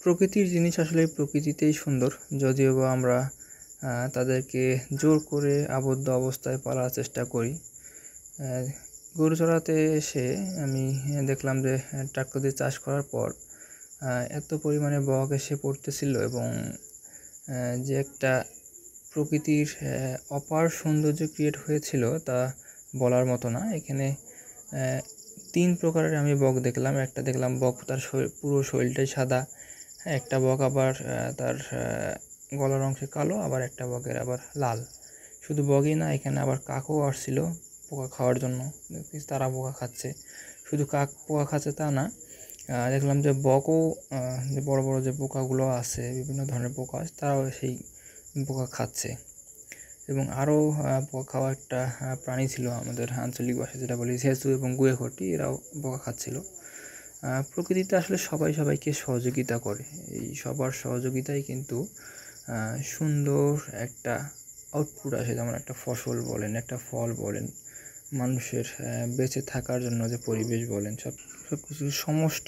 প্রকৃতির জিনিস আসলে প্রকৃতিতেই সুন্দর, যদিও বা আমরা তাদেরকে জোর করে আবদ্ধ অবস্থায় পালার চেষ্টা করি। গরু চড়াতে এসে আমি দেখলাম যে ট্রাক্টর দিয়ে চাষ করার পর এত পরিমাণে বক এসে পড়তেছিল এবং যে একটা প্রকৃতির অপার সৌন্দর্য ক্রিয়েট হয়েছিল তা বলার মতো না। এখানে 3 প্রকারের আমি বক দেখলাম। একটা দেখলাম বক তার পুরো শরীরটাই সাদা, একটা বক আবার তার গলার অংশে কালো, আবার একটা বকের আবার লাল। শুধু বকই না, এখানে আবার কাকও আসছিল পোকা খাওয়ার জন্য। তারা পোকা খাচ্ছে, শুধু কাক পোকা খাচ্ছে তা না, দেখলাম যে বকও যে বড় বড় যে পোকাগুলো আছে, বিভিন্ন ধরনের পোকা, তারাও সেই পোকা খাচ্ছে। এবং আরও পোকা খাওয়া একটা প্রাণী ছিল আমাদের আঞ্চলিক ভাষায় যেটা বলি ছেঁচু এবং গুয়েখটি, এরাও পোকা খাচ্ছিল। প্রকৃতিতে আসলে সবাই সবাইকে সহযোগিতা করে। এই সবার সহযোগিতাই কিন্তু সুন্দর একটা আউটপুট আসে। যেমন একটা ফসল বলেন, একটা ফল বলেন, মানুষের বেঁচে থাকার জন্য যে পরিবেশ বলেন, সব কিছুর সমষ্টি